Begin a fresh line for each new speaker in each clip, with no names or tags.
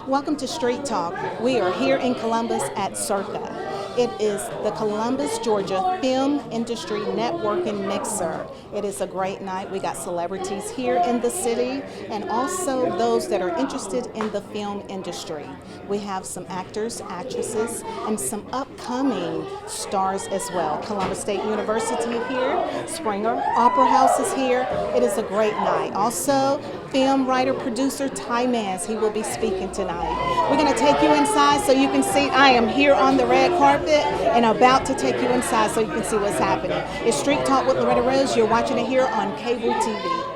Welcome to Street Talk. We are here in Columbus at Circa. It is the Columbus, Georgia Film Industry Networking Mixer. It is a great night. We got celebrities here in the city and also those that are interested in the film industry. We have some actors, actresses, and some upcoming stars as well. Columbus State University here, Springer Opera House is here. It is a great night. Also, film writer, producer Ty Mans, he will be speaking tonight. We're going to take you inside so you can see. I am here on the red carpet and about to take you inside so you can see what's happening. It's Street Talk with Loretta Rose. You're watching it here on cable TV.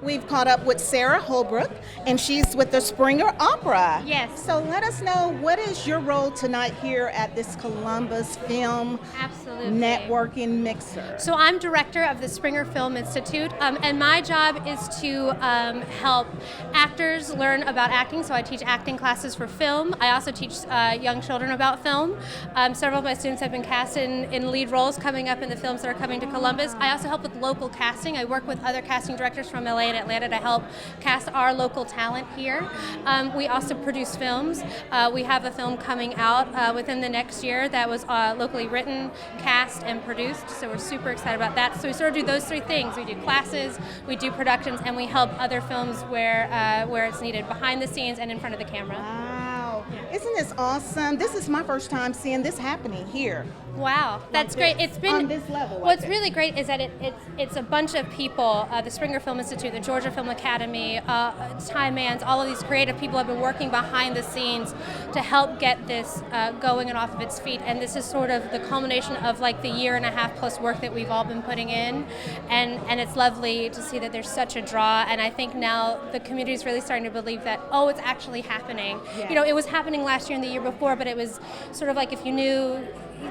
We've caught up with Sara Holbrook, and she's with the Springer Opera.
Yes.
So let us know, what is your role tonight here at this Columbus Film
Absolutely.
Networking Mixer?
So I'm director of the Springer Film Institute, and my job is to help actors learn about acting. So I teach acting classes for film. I also teach young children about film. Several of my students have been cast in lead roles coming up in the films that are coming to Columbus. I also help with local casting. I work with other casting directors from LA and Atlanta to help cast our local talent here. We also produce films. We have a film coming out within the next year that was locally written, cast, and produced. So we're super excited about that. So we sort of do those three things. We do classes, we do productions, and we help other films where it's needed, behind the scenes and in front of the camera.
Wow. Isn't this awesome? This is my first time seeing this happening here.
Wow, that's
Like
great.
this,
It's been
on this level.
What's really great is that it's a bunch of people. The Springer Film Institute, the Georgia Film Academy, Ty Mans, all of these creative people have been working behind the scenes to help get this going and off of its feet. And this is sort of the culmination of like the year and a half plus work that we've all been putting in. And it's lovely to see that there's such a draw. And I think now the community is really starting to believe that, oh, it's actually happening.
Yeah.
You know, it was happening last year and the year before, but it was sort of like if you knew,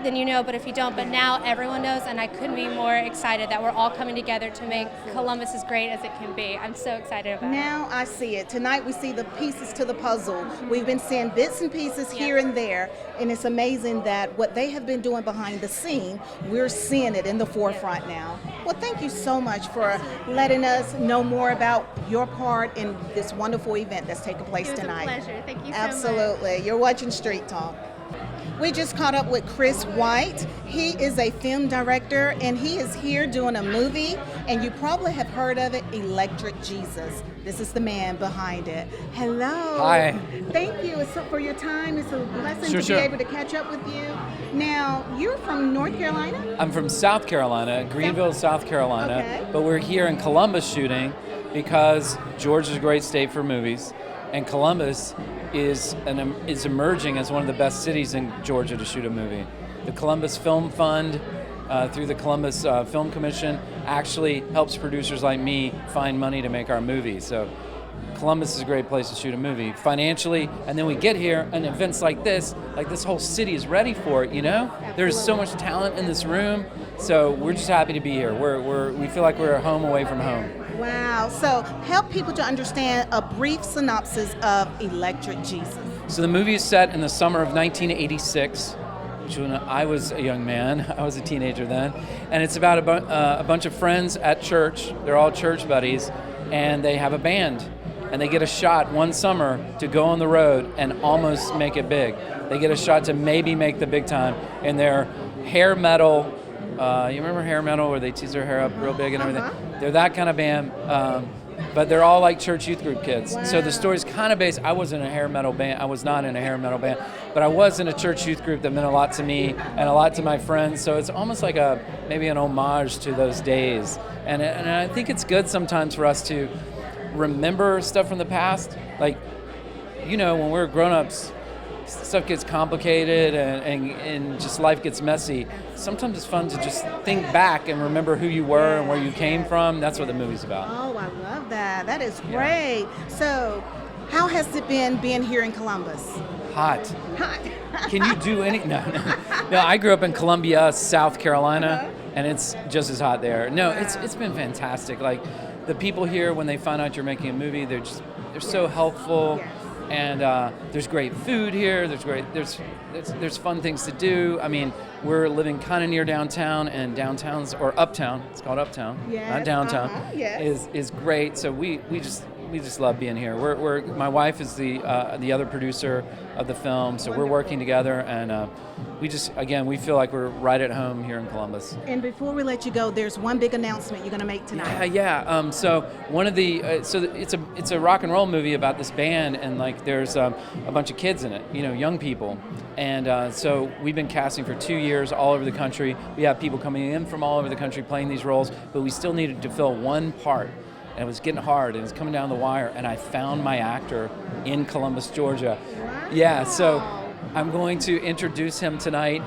then you know, but if you don't. But now everyone knows, and I couldn't be more excited that we're all coming together to make Columbus as great as it can be. I'm so excited about it.
Now I see it. Tonight we see the pieces to the puzzle. We've been seeing bits and pieces here and there, and it's amazing that what they have been doing behind the scene, we're seeing it in the forefront now. Well, thank you so much for letting us know more about your part in this wonderful event that's taking place
It was
tonight.
a pleasure. Thank you so much.
Absolutely. You're watching Street Talk. We just caught up with Chris White. He is a film director, and he is here doing a movie, and you probably have heard of it, Electric Jesus. This is the man behind it. Hello.
Hi.
Thank you for your time. It's a blessing to
Sure.
be able to catch up with you. Now, you're from North Carolina?
I'm from South Carolina, Greenville, South Carolina,
Okay.
but we're here in Columbus shooting because Georgia's a great state for movies, and Columbus is emerging as one of the best cities in Georgia to shoot a movie. The Columbus Film Fund, through the Columbus Film Commission, actually helps producers like me find money to make our movies. So Columbus is a great place to shoot a movie financially, and then we get here and events like this whole city is ready for it, you know? There's so much talent in this room, so we're just happy to be here. We feel like we're home away from home.
Wow. So help people to understand a brief synopsis of Electric Jesus.
So the movie is set in the summer of 1986, which when I was a young man, I was a teenager then, and it's about a bunch of friends at church. They're all church buddies, and they have a band, and they get a shot one summer to go on the road and almost make it big. They get a shot to maybe make the big time in their hair metal. You remember hair metal, where they tease their hair up real big and everything? They're that kind of band. But they're all like church youth group kids.
Wow.
So the story's kind of based. I wasn't in a hair metal band. I was not in a hair metal band, but I was in a church youth group that meant a lot to me and a lot to my friends. So it's almost like maybe an homage to those days. And I think it's good sometimes for us to remember stuff from the past. Like, when we're grown-ups, stuff gets complicated and just life gets messy. Sometimes it's fun to just think back and remember who you were and where you came from. That's what the movie's about.
Oh, I love that. That is great. So, how has it been being here in Columbus?
Hot.
Hot.
Can you do any? No. I grew up in Columbia, South Carolina, and it's just as hot there. No, it's been fantastic. Like, the people here, when they find out you're making a movie, they're so helpful.
Yes.
And there's great food here. There's fun things to do. I mean, we're living kind of near downtown, and uptown. It's called Uptown, not downtown.
Yes.
Is great. So we just love being here. My wife is the other producer of the film, so we're working together, and we feel like we're right at home here in Columbus.
And before we let you go, there's one big announcement you're going to make tonight.
Yeah. So one of the it's a rock and roll movie about this band, and like there's a bunch of kids in it, young people, and so we've been casting for 2 years all over the country. We have people coming in from all over the country playing these roles, but we still needed to fill one part. And it was getting hard, and it was coming down the wire, and I found my actor in Columbus, Georgia.
Wow.
Yeah, so I'm going to introduce him tonight.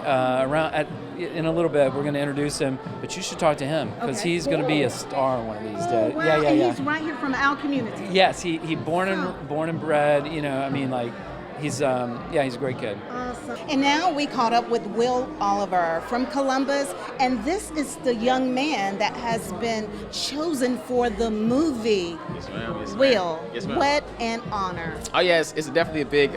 In a little bit, we're going to introduce him, but you should talk to him because he's going to be a star one of these days.
Wow.
Yeah.
And he's right here from our community.
Yes, he born and bred. He's a great kid.
Awesome. And now we caught up with Will Oliver from Columbus, and this is the young man that has been chosen for the movie.
Yes, ma'am. Yes, ma'am.
Will,
Yes, ma'am.
what an honor.
Oh yes, it's definitely a big.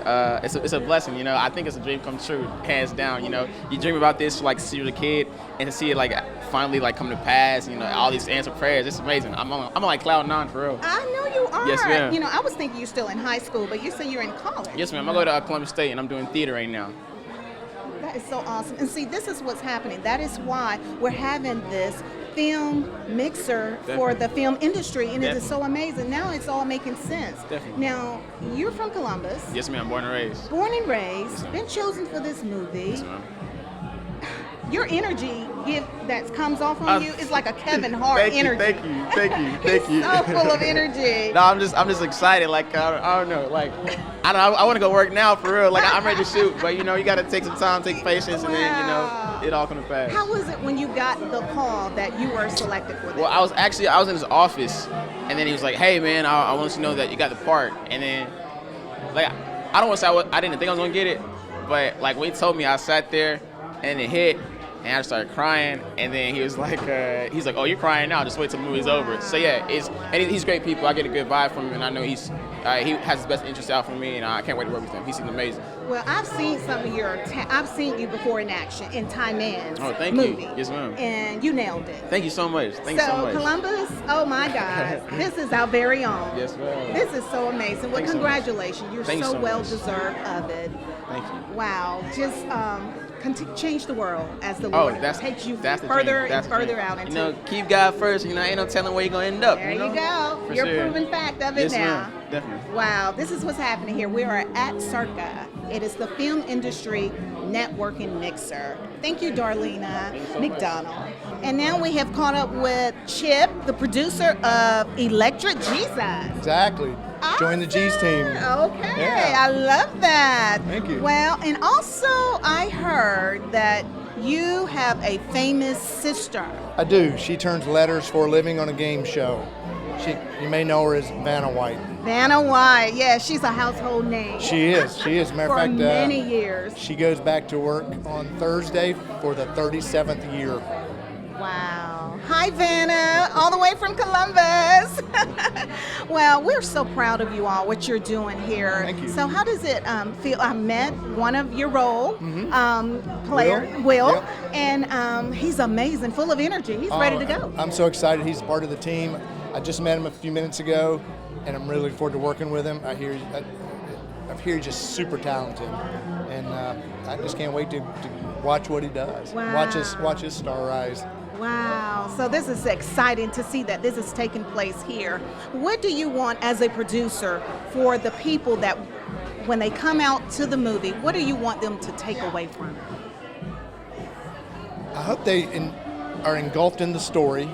It's a blessing. I think it's a dream come true, hands down. You dream about this since you were a kid, and to see it finally come to pass. All these answered prayers. It's amazing. I'm on cloud 9 for real.
I know you are.
Yes, ma'am.
I was thinking you're still in high school, but you say you're in college.
Yes, ma'am. I go to Columbus State, and I'm doing theater right now.
That is so awesome. And see, this is what's happening. That is why we're having this film mixer for the film industry, and it is so amazing. Now it's all making sense.
Definitely.
Now, you're from Columbus.
Yes, ma'am. Born and raised.
Born and raised,
Yes, ma'am.
been chosen for this movie.
Yes, ma'am.
Your energy that comes off on you is like a Kevin Hart energy.
Thank you.
He's so full of energy.
No, I'm just excited. I don't know. I want to go work now for real. I'm ready to shoot, but you got to take some time, take patience, and then it all comes to pass.
How was it when you got the call that you were selected for this?
Well, I was in his office, and then he was like, "Hey, man, I want you to know that you got the part." And then, I don't want to say I didn't think I was gonna get it, but when he told me, I sat there, and it hit. And I started crying, and then he was like, "Oh, you're crying now? Just wait till the movie's over." So yeah, he's great people. I get a good vibe from him, and I know he has his best interest out for me, and I can't wait to work with him. He seems amazing.
Well, I've seen some of I've seen you before in action in Ty Mann's movie.
You. Yes, ma'am.
And you nailed it.
Thank you so much. Thank you so much.
Columbus, oh my God, this is our very own.
Yes, ma'am.
This is so amazing. Well, congratulations. You're so well deserved of it.
Thank you.
Wow, just change the world as the Lord takes you further and further out into.
Keep God first. Ain't no telling where you're gonna end up.
There you go.
For
You're
sure.
proven fact of it
Yes,
now.
ma'am. Definitely.
Wow, this is what's happening here. We are at Circa. It is the film industry networking mixer. Thank you, Darlene McDonough. And now we have caught up with Chip, the producer of Electric Jesus.
Exactly. Join the G's team.
Okay,
Yeah.
I love that.
Thank you.
Well, and also I heard that you have a famous sister.
I do. She turns letters for a living on a game show. You may know her as Vanna White.
Vanna White, yeah, she's a household name.
She is. Matter
For
of fact,
many years.
she goes back to work on Thursday for the 37th year.
Wow. Hi, Vanna, all the way from Columbus. Well, we're so proud of you all, what you're doing here.
Thank you.
So how does it feel? I met one of your role player, Will,
Yep.
and he's amazing, full of energy. He's ready to go.
I'm so excited. He's part of the team. I just met him a few minutes ago, and I'm really looking forward to working with him. I hear he's just super talented, and I just can't wait to watch what he does.
Wow.
Watch his star rise.
Wow, so this is exciting to see that this is taking place here. What do you want as a producer for the people that, when they come out to the movie, what do you want them to take away from it?
I hope they are engulfed in the story,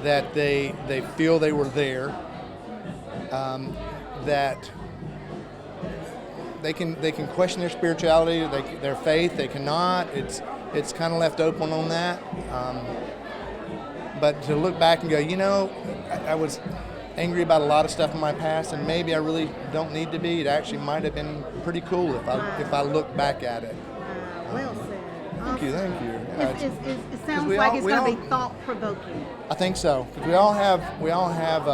that they feel they were there, that they can question their spirituality, their faith. They cannot. It's kind of left open on that. But to look back and go, I was angry about a lot of stuff in my past, and maybe I really don't need to be. It actually might have been pretty cool if I look back at it.
Well said.
Thank you. Yeah,
It sounds like it's going to be thought-provoking.
I think so. 'Cause we all have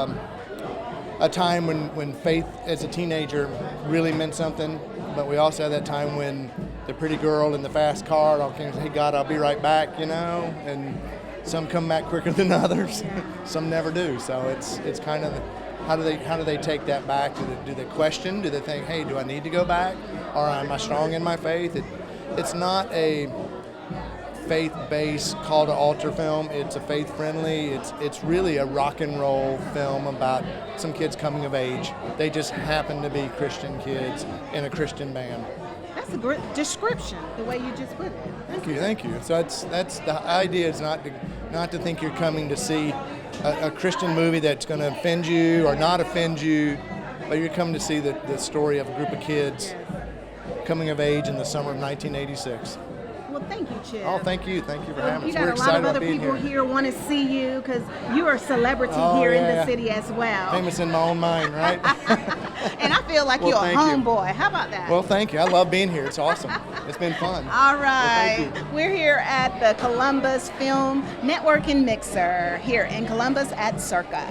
a time when faith as a teenager really meant something, but we also have that time when the pretty girl in the fast car all came and said, "Hey God, I'll be right back," and some come back quicker than others. Some never do. So it's kind of how do they take that back? Do they question? Do they think, "Hey, do I need to go back, or am I strong in my faith?" It's not a faith-based call to altar film. It's a faith-friendly. It's really a rock and roll film about some kids coming of age. They just happen to be Christian kids in a Christian band.
That's a great description, the way you just put it.
Thank you. So that's the idea is not to think you're coming to see a Christian movie that's going to offend you or not offend you, but you're coming to see the story of a group of kids coming of age in the summer of 1986.
Well, thank you, Chip.
Oh, thank you for having
You
us. We're
got a lot
excited
of other
about being
people here want to see you because you are a celebrity here in the city as well.
Famous in my own mind, right?
And I feel like you're a
thank you.
homeboy. How about that?
Well, thank you. I love being here. It's awesome. It's been fun.
All right.
Well, thank you.
We're here at the Columbus Film Network and Mixer here in Columbus at Circa.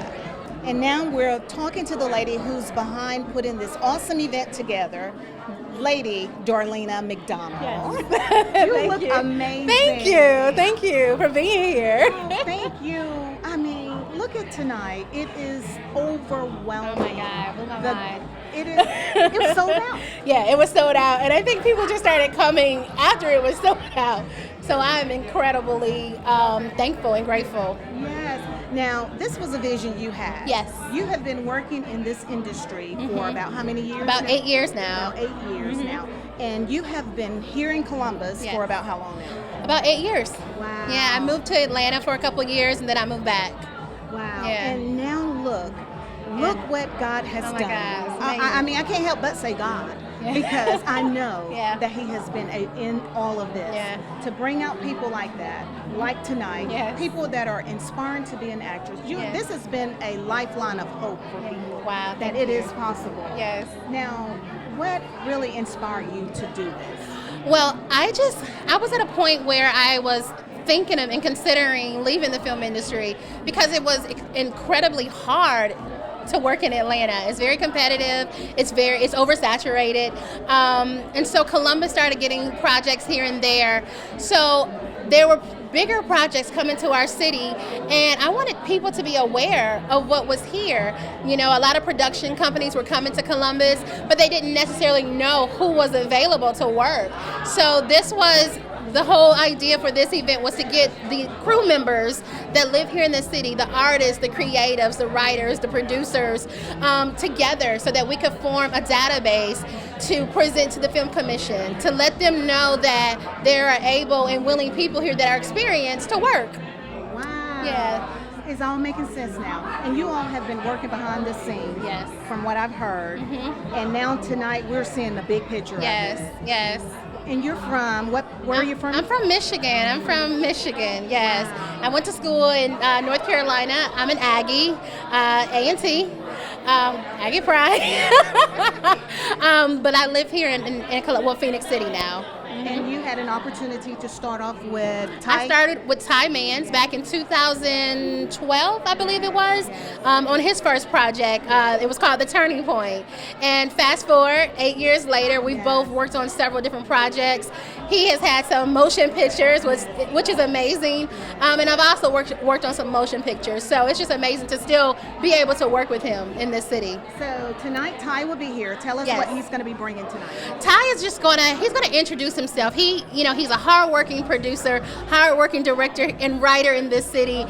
And now we're talking to the lady who's behind putting this awesome event together, Lady Darlene McDonough.
Yes.
You look amazing.
Thank you for being here.
Thank you. I mean, look at tonight. It is overwhelming.
Oh my God, blew my mind.
It was sold out.
Yeah, it was sold out, and I think people just started coming after it was sold out. So I'm incredibly thankful and grateful.
Yes. Now, this was a vision you had.
Yes.
You have been working in this industry for about how many years?
About
now?
8 years now.
About 8 years now. And you have been here in Columbus
Yes.
for about how long now?
About 8 years.
Wow.
Yeah, I moved to Atlanta for a couple of years, and then I moved back.
Wow.
Yeah.
And now look what God has
Oh my
done.
God, it's
I
amazing.
mean, I can't help but say God.
Yeah.
Because I know
Yeah.
that He has been in all of this.
Yeah.
To bring out people like that, like tonight,
Yes.
people that are inspiring to be an actress.
Yes.
This has been a lifeline of hope for people.
Wow,
That
thank
it
you.
is possible.
Yes.
Now, what really inspired you to do this?
Well, I was at a point where I was thinking of and considering leaving the film industry because it was incredibly hard to work in Atlanta. It's very competitive. It's oversaturated. And so Columbus started getting projects here and there. So there were bigger projects coming to our city, and I wanted people to be aware of what was here. You know, a lot of production companies were coming to Columbus, but they didn't necessarily know who was available to work. So this was the whole idea for this event, was to get the crew members that live here in the city, the artists, the creatives, the writers, the producers, together so that we could form a database to present to the Film Commission, to let them know that there are able and willing people here that are experienced to work.
Wow.
Yeah.
It's all making sense now. And you all have been working behind the scenes.
Yes.
From what I've heard. And now tonight we're seeing the big picture
Yes,
of this.
yes.
And you're from, where are you from?
I'm from Michigan. Yes. I went to school in North Carolina. I'm an Aggie, A&T, Aggie Pride. But I live here in Phoenix City now.
And you had an opportunity to start off with Ty.
I started with Ty Mans back in 2012, I believe it was, on his first project. It was called The Turning Point. And fast forward, 8 years later, we've both worked on several different projects. He has had some motion pictures, which is amazing. And I've also worked on some motion pictures. So it's just amazing to still be able to work with him in this city.
So tonight, Ty will be here. Tell us what he's going to be bringing tonight.
Ty is just he's gonna introduce himself. He's a hardworking producer, hardworking director and writer in this city.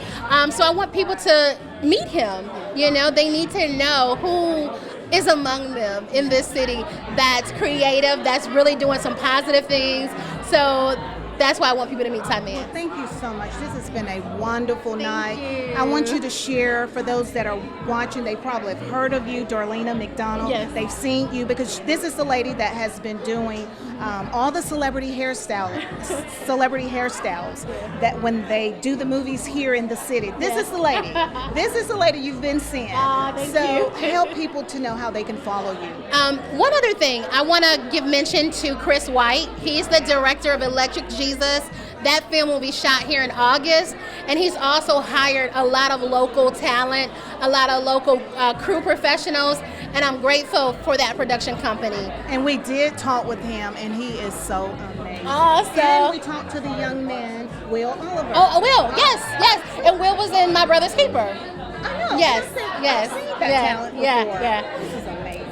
So I want people to meet him. They need to know who is among them in this city that's creative, that's really doing some positive things. So that's why I want people to meet Ty Mans.
Thank you so much. This has been a wonderful night.
you.
I want you to share, for those that are watching, they probably have heard of you, Darlene McDonough.
Yes.
They've seen you because this is the lady that has been doing all the celebrity hairstyles that when they do the movies here in the city. This is the lady. This is the lady you've been seeing.
Thank
so
you.
help people to know how they can follow you.
One other thing, I want to give mention to Chris White. He's the director of Electric Jesus. That film will be shot here in August, and he's also hired a lot of local talent, a lot of local crew professionals, and I'm grateful for that production company.
And we did talk with him, and he is so amazing.
Awesome.
And we talked to the young man, Will Oliver.
Oh, Will, yes. And Will was in My Brother's Keeper.
I know.
Yes.
I've seen that talent before.
Yeah.
This is amazing.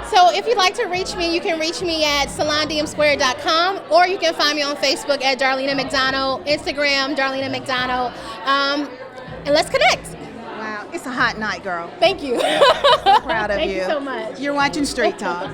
So if you'd like to reach me, you can reach me at salondmsquare.com, or you can find me on Facebook at Darlene McDonough, Instagram, Darlene McDonough, and let's connect.
Wow, it's a hot night, girl.
Thank you.
So proud of
Thank you so much.
You're watching Street Talk.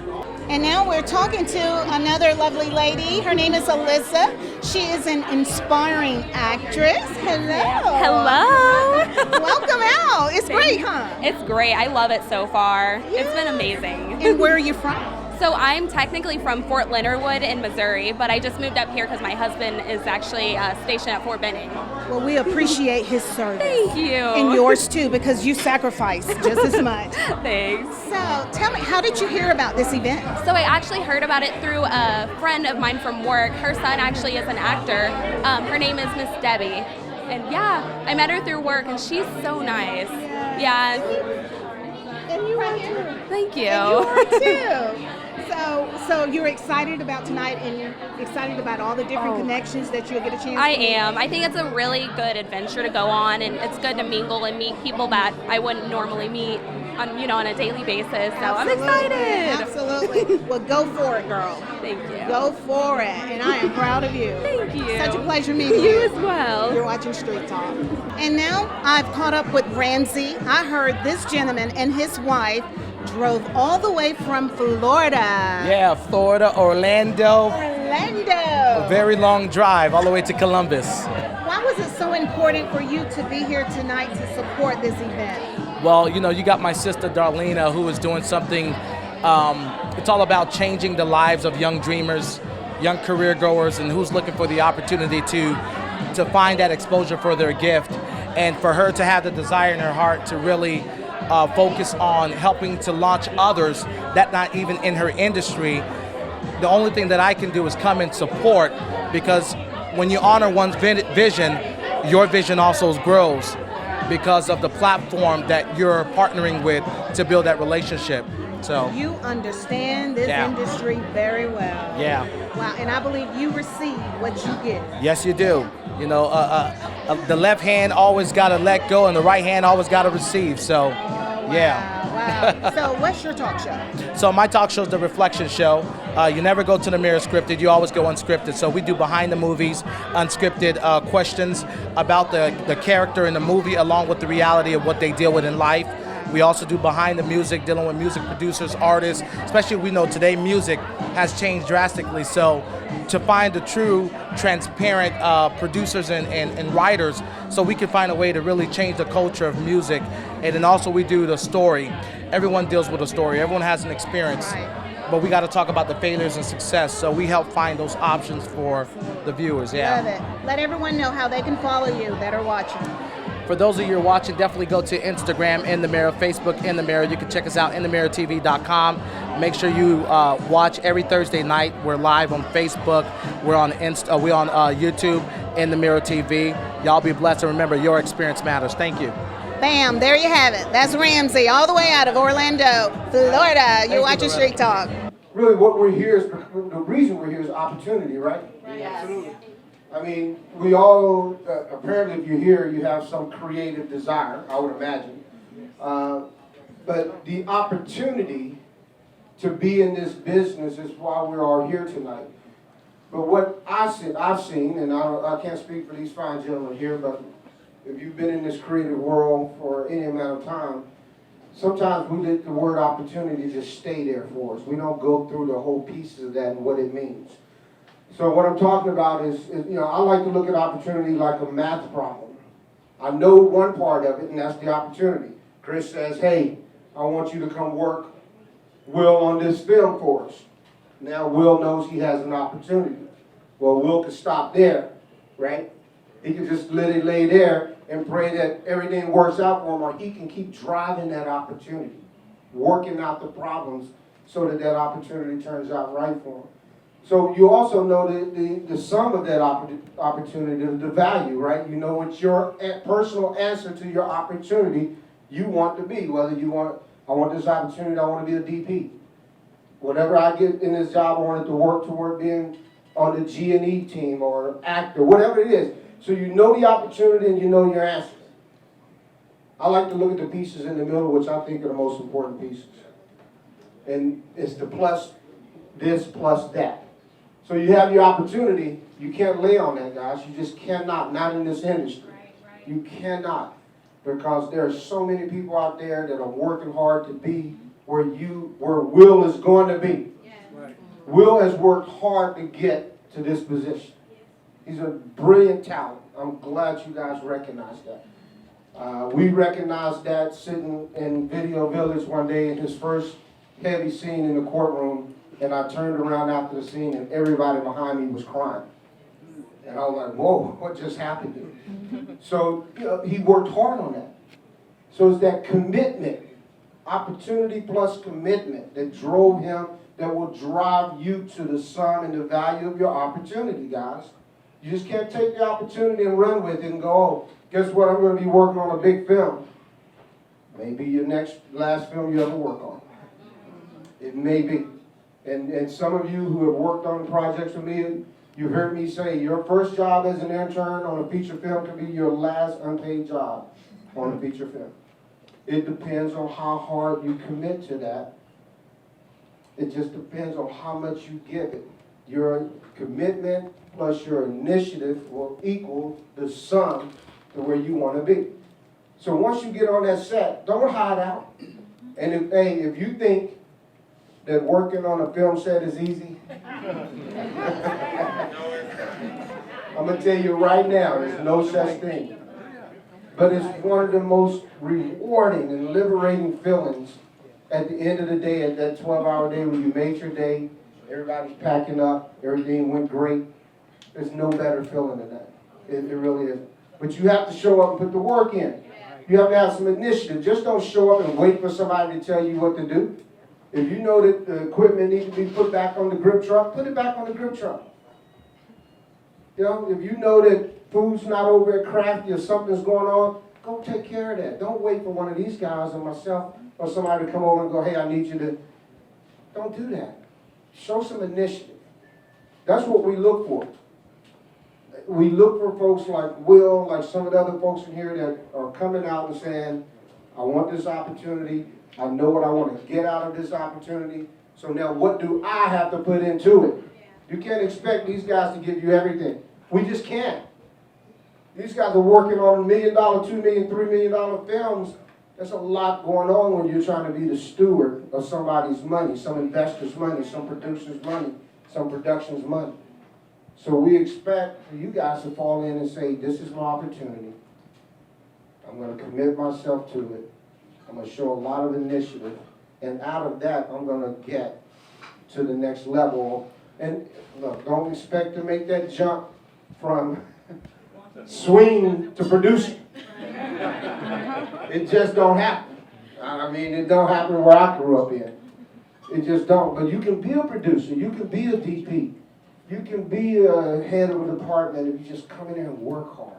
And now we're talking to another lovely lady. Her name is Alyssa. She is an inspiring actress. Hello.
Hello.
Welcome out. It's great, huh?
It's great. I love it so far. It's been amazing.
And where are you from?
So I'm technically from Fort Leonard Wood in Missouri, but I just moved up here because my husband is actually stationed at Fort Benning.
Well, we appreciate his service.
Thank you.
And yours too, because you sacrificed just as much.
Thanks.
So tell me, how did you hear about this event?
So I actually heard about it through a friend of mine from work. Her son actually is an actor. Her name is Miss Debbie. And yeah, I met her through work, and she's so nice. Yeah.
And you are too.
Thank you.
And you are too. So you're excited about tonight, and you're excited about all the different connections that you'll get a chance to
I
meet?
am. I think it's a really good adventure to go on, and it's good to mingle and meet people that I wouldn't normally meet on a daily basis. So I'm excited.
Absolutely. Well, go for it, girl.
Thank you.
Go for it. And I am proud of you.
Thank you.
Such a pleasure meeting you.
You as well.
You're watching Street Talk. And now I've caught up with Ramsey. I heard this gentleman and his wife drove all the way from Florida.
Yeah, Florida, Orlando.
Orlando.
A very long drive all the way to Columbus.
Why was it so important for you to be here tonight to support this event?
Well, you got my sister Darlena, who is doing something. It's all about changing the lives of young dreamers, young career goers, and who's looking for the opportunity to find that exposure for their gift. And for her to have the desire in her heart to really focus on helping to launch others that not even in her industry, the only thing that I can do is come and support, because when you honor one's vision, your vision also grows because of the platform that you're partnering with to build that relationship. So
you understand this industry very well.
Yeah.
Wow, and I believe you receive what you get.
Yes, you do. The left hand always got to let go, and the right hand always got to receive. So,
Wow. So what's your talk show?
So my talk show is The Reflection Show. You never go to the mirror scripted, you always go unscripted. So we do behind the movies, unscripted questions about the character in the movie along with the reality of what they deal with in life. We also do behind the music, dealing with music producers, artists, especially we know today music has changed drastically. So to find the true, transparent producers and writers, so we can find a way to really change the culture of music. And then also we do the story. Everyone deals with a story. Everyone has an experience.
Right.
But we got to talk about the failures and success. So we help find those options for the viewers. Yeah.
Love it. Let everyone know how they can follow you that are watching.
For those of you who are watching, definitely go to Instagram, In the Mirror, Facebook, In the Mirror. You can check us out, inthemirrortv.com. Make sure you watch every Thursday night. We're live on Facebook. We're on YouTube, In the Mirror TV. Y'all be blessed, and remember, your experience matters. Thank you.
Bam, there you have it. That's Ramsey, all the way out of Orlando, Florida. You're watching Street Talk.
Really, what we're here is, the reason we're here is opportunity, right?
Yes.
Absolutely. I mean, we all, apparently if you're here, you have some creative desire, I would imagine. But the opportunity to be in this business is why we're all here tonight. But what I've seen, and I can't speak for these fine gentlemen here, but if you've been in this creative world for any amount of time, sometimes we let the word opportunity just stay there for us. We don't go through the whole pieces of that and what it means. So what I'm talking about is, I like to look at opportunity like a math problem. I know one part of it, and that's the opportunity. Chris says, hey, I want you to come work Will on this film for us. Now Will knows he has an opportunity. Well, Will could stop there, right? He could just let it lay there and pray that everything works out for him, or he can keep driving that opportunity, working out the problems so that that opportunity turns out right for him. So you also know the sum of that opportunity, the value, right? You know what your personal answer to your opportunity you want to be, whether I want this opportunity, I want to be a DP. Whatever I get in this job, I want it to work toward being on the G&E team or actor, whatever it is. So you know the opportunity and you know your answer. I like to look at the pieces in the middle, which I think are the most important pieces. And it's the plus this, plus that. So you have your opportunity. You can't lay on that, guys. You just cannot, not in this industry. Right. You cannot. Because there are so many people out there that are working hard to be where Will is going to be. Yeah. Right. Will has worked hard to get to this position. He's a brilliant talent. I'm glad you guys recognize that. We recognized that sitting in Video Village one day in his first heavy scene in the courtroom, and I turned around after the scene and everybody behind me was crying. And I was like, whoa, what just happened here? So he worked hard on that. So it's that commitment, opportunity plus commitment that drove him, that will drive you to the sum and the value of your opportunity, guys. You just can't take the opportunity and run with it and go, oh, guess what, I'm going to be working on a big film. Maybe your last film you ever work on. It may be. And some of you who have worked on projects with me, you heard me say your first job as an intern on a feature film could be your last unpaid job on a feature film. It depends on how hard you commit to that. It just depends on how much you give it. Your commitment plus your initiative will equal the sum to where you want to be. So once you get on that set, don't hide out. And if you think that working on a film set is easy, I'm going to tell you right now, there's no such thing. But it's one of the most rewarding and liberating feelings at the end of the day, at that 12-hour day when you made your day, everybody's packing up, everything went great. There's no better feeling than that. It really is. But you have to show up and put the work in. You have to have some initiative. Just don't show up and wait for somebody to tell you what to do. If you know that the equipment needs to be put back on the grip truck, put it back on the grip truck. You know, if you know that food's not over at Crafty or something's going on, go take care of that. Don't wait for one of these guys or myself or somebody to come over and go, hey, I need you to. Don't do that. Show some initiative. That's what we look for. We look for folks like Will, like some of the other folks in here that are coming out and saying, I want this opportunity. I know what I want to get out of this opportunity. So now what do I have to put into it? You can't expect these guys to give you everything. We just can't. These guys are working on $1 million, $2 million, $3 million films. There's a lot going on when you're trying to be the steward of somebody's money, some investor's money, some producer's money, some production's money. So we expect for you guys to fall in and say, this is my opportunity. I'm going to commit myself to it. I'm going to show a lot of initiative. And out of that, I'm going to get to the next level. And look, don't expect to make that jump from swing to producing. It just don't happen. I mean, it don't happen where I grew up in. It just don't. But you can be a producer. You can be a DP. You can be a head of a department if you just come in there and work hard.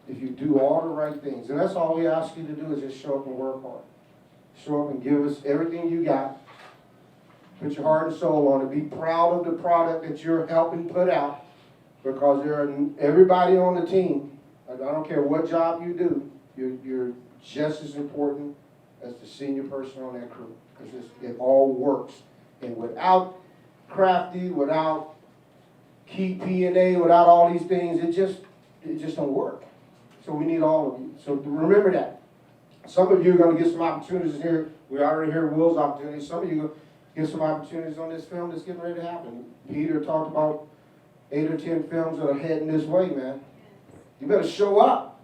If you do all the right things. And that's all we ask you to do is just show up and work hard. Show up and give us everything you got. Put your heart and soul on it. Be proud of the product that you're helping put out, because everybody on the team, I don't care what job you do, you're just as important as the senior person on that crew, because it all works. And without Crafty, without Key P&A, without all these things, it just don't work. So we need all of you. So remember that. Some of you are going to get some opportunities here. We already heard Will's opportunities. Some of you get some opportunities on this film that's getting ready to happen. Peter talked about 8 or 10 films that are heading this way, man. You better show up.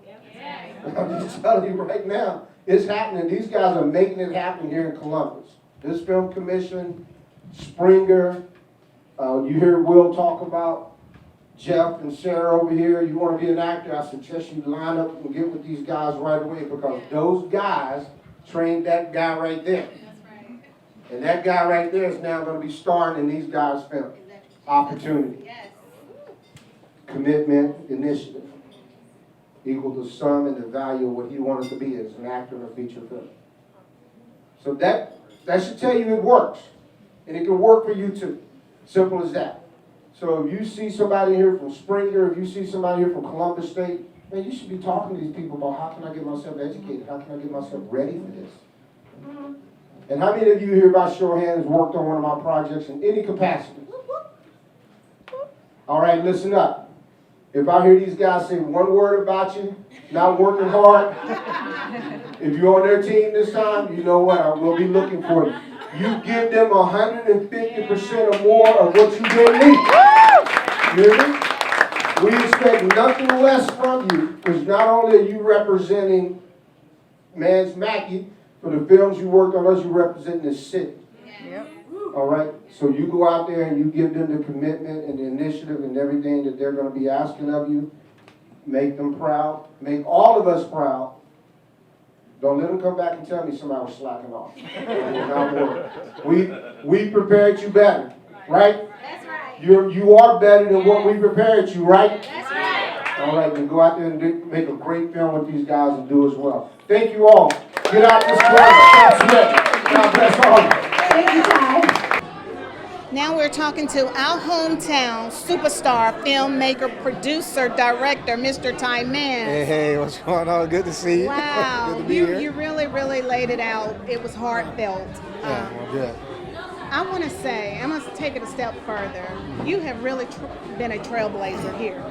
I'm just telling you right now, it's happening. These guys are making it happen here in Columbus. This film commission, Springer, you hear Will talk about Jeff and Sarah over here. You want to be an actor, I suggest you line up and get with these guys right away, because those guys trained that guy right there. And that guy right there is now going to be starring in these guys' film. Opportunity. Yes. Commitment, initiative. Equal the sum and the value of what he wanted to be as an actor in a feature film. So that should tell you it works. And it can work for you too. Simple as that. So if you see somebody here from Springer, if you see somebody here from Columbus State, man, you should be talking to these people about how can I get myself educated? How can I get myself ready for this? And how many of you here, by show of hands, worked on one of my projects in any capacity? All right, listen up. If I hear these guys say one word about you, not working hard, if you're on their team this time, you know what? I will be looking for you. You give them 150% or more of what you give me. You hear me? We expect nothing less from you, because not only are you representing Mans Mackey, for the films you worked on, us, you represent this city. Yep. All right? So you go out there and you give them the commitment and the initiative and everything that they're going to be asking of you. Make them proud. Make all of us proud. Don't let them come back and tell me somebody was slacking off. We prepared you better, right? That's right. You are better than what we prepared you, right? That's right. All right, then go out there and make a great film with these guys and do as well. Thank you all. Get out this class. God bless all of you.
Thank you, Ty. Now we're talking to our hometown superstar, filmmaker, producer, director, Mr. Ty Mans.
Hey, what's going on? Good to see you.
Wow,
Good to be here.
You really laid it out. It was heartfelt.
Yeah, well, good.
I want to say, I must take it a step further. You have really been a trailblazer here.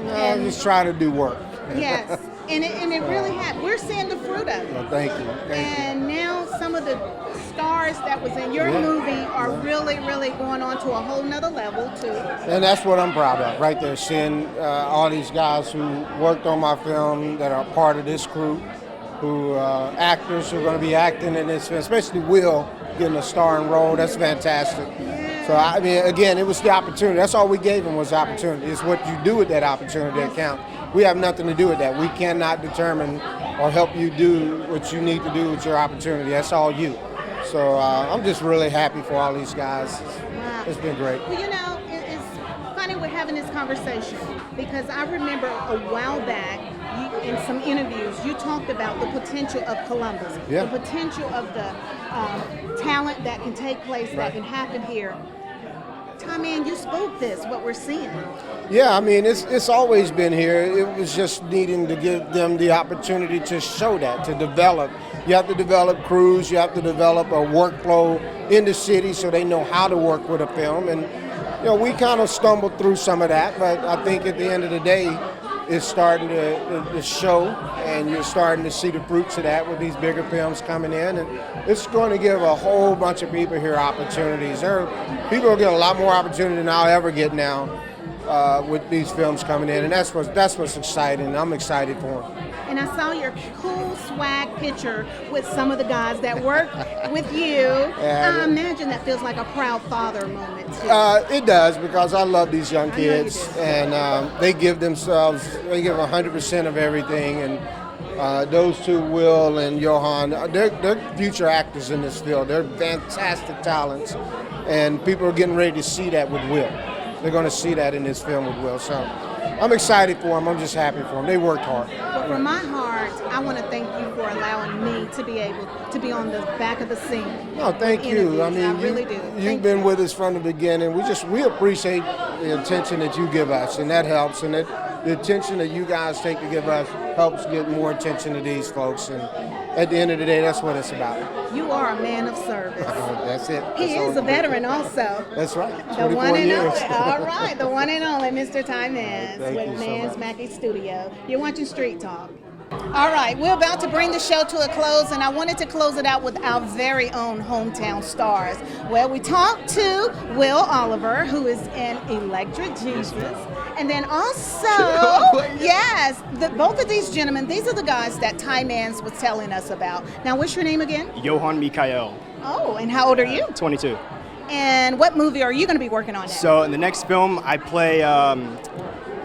I'm just trying to do work.
Yes, and it really has. We're seeing the fruit of it.
Well, thank you.
And now some of the stars that was in your movie are really going on to a whole nother level too.
And that's what I'm proud of, right there, seeing all these guys who worked on my film that are part of this crew, who actors who are going to be acting in this film, especially Will getting a starring role. That's fantastic. Yeah. So, I mean, again, it was the opportunity. That's all we gave him was the opportunity. It's what you do with that opportunity that counts. We have nothing to do with that. We cannot determine or help you do what you need to do with your opportunity. That's all you. So I'm just really happy for all these guys.
Wow.
It's been great.
Well, you know, it's funny we're having this conversation because I remember a while back in some interviews you talked about the potential of Columbus, the potential of the talent that can take place, that can happen here. Ty Mans, you spoke this, what we're seeing.
Yeah, I mean, it's always been here. It was just needing to give them the opportunity to show that, to develop. You have to develop crews, you have to develop a workflow in the city so they know how to work with a film. And, you know, we kind of stumbled through some of that, but I think at the end of the day, it's starting to show, and you're starting to see the fruits of that with these bigger films coming in. And it's going to give a whole bunch of people here opportunities. People will get a lot more opportunity than I'll ever get now with these films coming in, and that's what's exciting. I'm excited for them.
And I saw your cool swag picture with some of the guys that work with you. I imagine that feels like a proud father moment too.
It does, because I love these young kids, and they give 100% of everything, and Those two, Will and Johan, they're future actors in this field. They're fantastic talents, and people are getting ready to see that with Will. They're going to see that in this film with Will. So I'm excited for them. I'm just happy for them. They worked hard.
Well, from my heart, I want to thank you for allowing me to be able to be on the back of the scene.
No, thank you. I mean,
I really do.
You've been with us from the beginning. We appreciate the attention that you give us, and that helps. And the attention that you guys take to give us helps get more attention to these folks. And at the end of the day, that's what it's about.
You are a man of service.
That's it.
He is a veteran also.
That's right.
The one
24
and
years.
only. All right, the one and only Mr. Ty Mans
Thank
with
you so
Mans
much.
Mackey Studio. You're watching Street Talk. All right, we're about to bring the show to a close, and I wanted to close it out with our very own hometown stars. Well, we talked to Will Oliver, who is in Electric Jesus, and then also, yes, both of these gentlemen, these are the guys that Ty Mans was telling us about. Now, what's your name again?
Johan Mikael,
Oh, and how old are you?
22.
And what movie are you going to be working on next?
So in the next film, I play.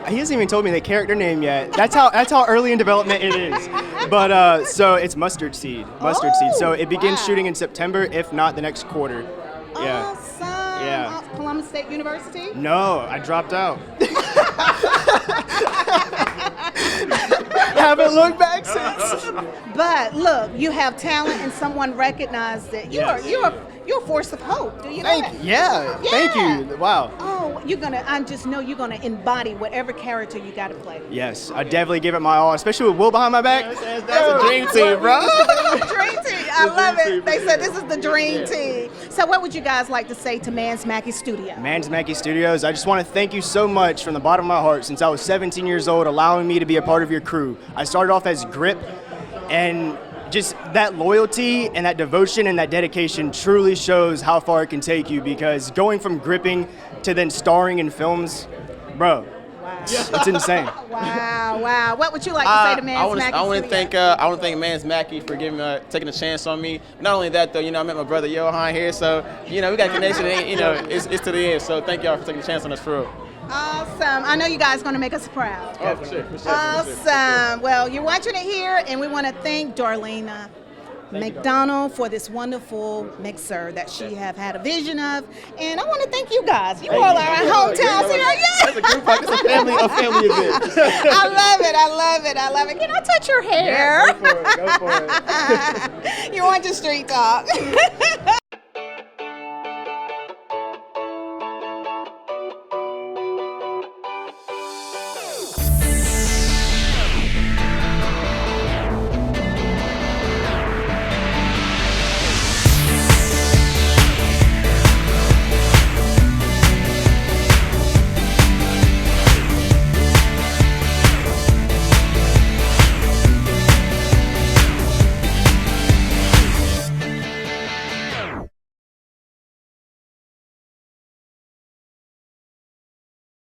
He hasn't even told me the character name yet. That's how early in development it is. But so it's Mustard Seed. Mustard Seed. So it begins
wow.
shooting in September, if not the next quarter. Yeah.
Awesome.
Yeah.
Columbus State University?
No, I dropped out. Haven't looked back since.
But look, you have talent and someone recognized it.
Yes.
You're a force of hope. Do you know that?
Thank you. Wow.
Oh, I just know you're gonna embody whatever character you gotta play.
Yes, I definitely give it my all, especially with Will behind my back. That's a dream team, bro.
Dream team. I love it. They said this is the dream team. So what would you guys like to say to Mans Mackey Studio?
Mans Mackey Studios, I just want to thank you so much from the bottom of my heart since I was 17 years old, allowing me to be a part of your crew. I started off as Grip, and just that loyalty and that devotion and that dedication truly shows how far it can take you, because going from gripping to then starring in films, bro, it's insane.
Wow. What would you like to say to Mans Mackey
I want
Studio?
to thank Mans Mackey for taking a chance on me. Not only that though, I met my brother Johan here, so we got a connection. And, it's to the end. So thank y'all for taking a chance on us for real.
Awesome. I know you guys are going to make us proud.
Oh, for sure.
Awesome. Well, you're watching it here, and we want to thank Darlene McDonough for this wonderful mixer that she have had a vision of. And I want to thank you guys. You all are our hometowns here.
That's a group hug. It's a family event.
I love it. Can I touch your hair?
Go for it.
You're watching Street Talk.